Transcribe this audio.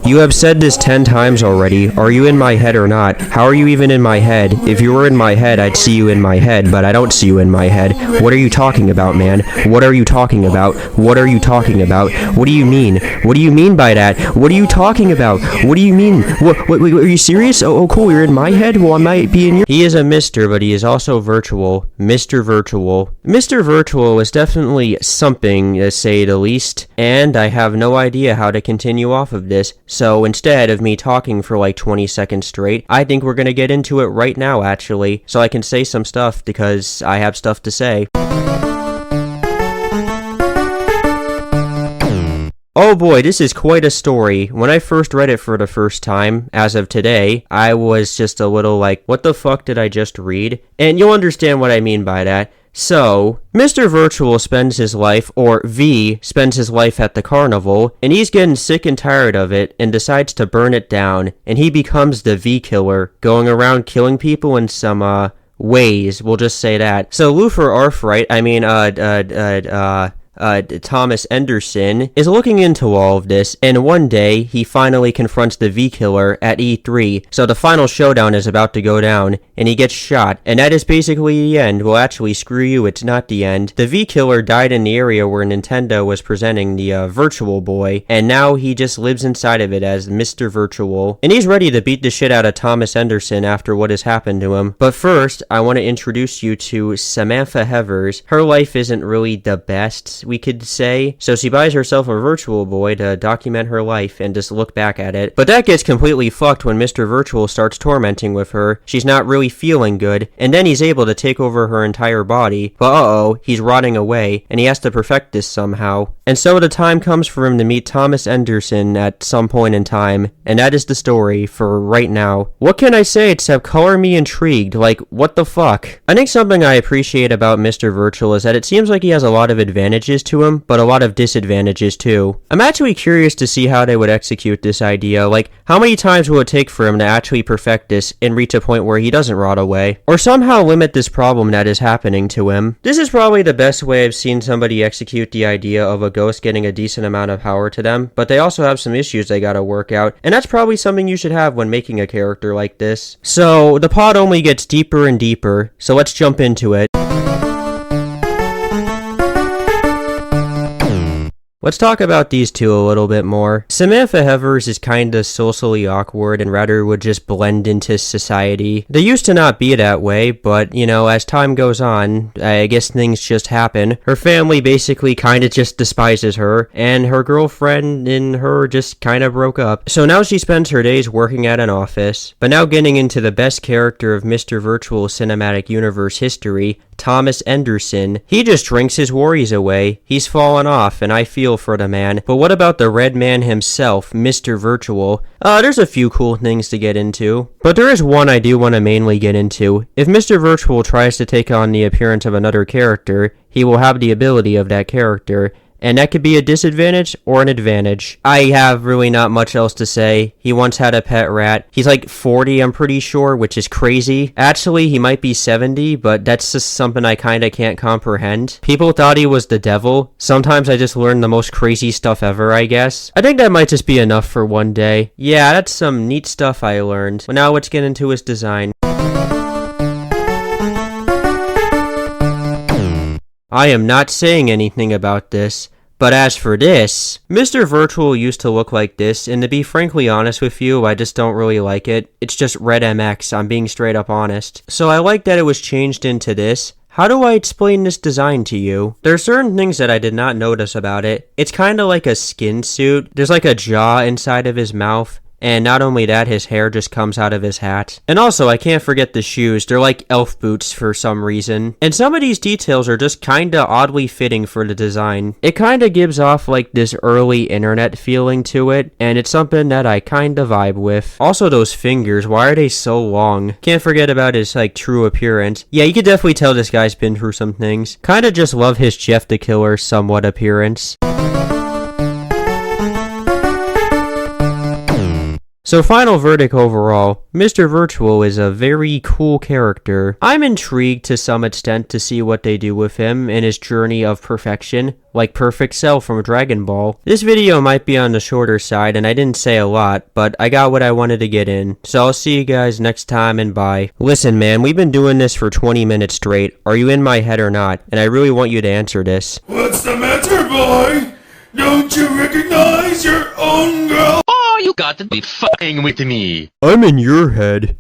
You have said this 10 times already. Are you in my head or not? How are you even in my head? If you were in my head, I'd see you in my head, but I don't see you in my head. What are you talking about, man? What are you talking about? What are you talking about? What do you mean? What do you mean by that? What are you talking about? What do you mean? What are you serious? Oh, cool, you're in my head? Well, I might be in your... He is a Mr., but he is also virtual. Mr. Virtual. Mr. Virtual is definitely something, to say the least, and I have no idea how to continue off of this, so instead of me talking for like 20 seconds straight, I think we're gonna get into it right now, actually, so I can say some stuff, because I have stuff to say. Oh boy, this is quite a story. When I first read it for the first time, as of today, I was just a little like, what the fuck did I just read? And you'll understand what I mean by that. So, Mr. Virtual spends his life, or V spends his life at the carnival, and he's getting sick and tired of it, and decides to burn it down, and he becomes the V killer, going around killing people in some, ways, we'll just say that. So Luther Arkwright, Thomas Anderson, is looking into all of this, and one day, he finally confronts the V-Killer at E3, so the final showdown is about to go down, and he gets shot, and that is basically the end. Well, actually, screw you, it's not the end. The V-Killer died in the area where Nintendo was presenting the, Virtual Boy, and now he just lives inside of it as Mr. Virtual, and he's ready to beat the shit out of Thomas Anderson after what has happened to him. But first, I want to introduce you to Samantha Heavers. Her life isn't really the best, we could say, so she buys herself a Virtual Boy to document her life and just look back at it. But that gets completely fucked when Mr. Virtual starts tormenting with her. She's not really feeling good, and then he's able to take over her entire body, but uh-oh, he's rotting away, and he has to perfect this somehow. And so the time comes for him to meet Thomas Anderson at some point in time, and that is the story for right now. What can I say except color me intrigued? Like, what the fuck? I think something I appreciate about Mr. Virtual is that it seems like he has a lot of advantages to him, but a lot of disadvantages too. I'm actually curious to see how they would execute this idea. Like, how many times will it take for him to actually perfect this and reach a point where he doesn't rot away? Or somehow limit this problem that is happening to him? This is probably the best way I've seen somebody execute the idea of a ghost getting a decent amount of power to them, but they also have some issues they gotta work out, and that's probably something you should have when making a character like this. So, the plot only gets deeper and deeper, so let's jump into it. Let's talk about these two a little bit more. Samantha Heavers is kinda socially awkward and rather would just blend into society. They used to not be that way, but, you know, as time goes on, I guess things just happen. Her family basically kinda just despises her, and her girlfriend and her just kinda broke up. So now she spends her days working at an office. But now getting into the best character of Mr. Virtual Cinematic Universe history, Thomas Anderson. He just drinks his worries away. He's fallen off, and I feel for the man. But what about the red man himself, Mr. Virtual? There's a few cool things to get into, but there is one I do want to mainly get into. If Mr. Virtual tries to take on the appearance of another character, he will have the ability of that character, and that could be a disadvantage or an advantage. I have really not much else to say. He once had a pet rat. He's like 40, I'm pretty sure, which is crazy. Actually, he might be 70, but that's just something I kinda can't comprehend. People thought he was the devil. Sometimes I just learn the most crazy stuff ever, I guess. I think that might just be enough for one day. Yeah, that's some neat stuff I learned. But now let's get into his design. I am not saying anything about this, but as for this, Mr. Virtual used to look like this, and to be frankly honest with you, I just don't really like it. It's just red MX, I'm being straight up honest. So I like that it was changed into this. How do I explain this design to you? There are certain things that I did not notice about it. It's kinda like a skin suit. There's like a jaw inside of his mouth. And not only that, his hair just comes out of his hat. And also, I can't forget the shoes. They're like elf boots for some reason. And some of these details are just kinda oddly fitting for the design. It kinda gives off like this early internet feeling to it, and it's something that I kinda vibe with. Also, those fingers, why are they so long? Can't forget about his like true appearance. Yeah, you could definitely tell this guy's been through some things. Kinda just love his Jeff the Killer somewhat appearance. So final verdict overall, Mr. Virtual is a very cool character. I'm intrigued to some extent to see what they do with him in his journey of perfection, like Perfect Cell from Dragon Ball. This video might be on the shorter side and I didn't say a lot, but I got what I wanted to get in. So I'll see you guys next time and bye. Listen man, we've been doing this for 20 minutes straight. Are you in my head or not? And I really want you to answer this. What's the matter, boy? Don't you recognize your own girl? Oh, you got to be fucking with me. I'm in your head.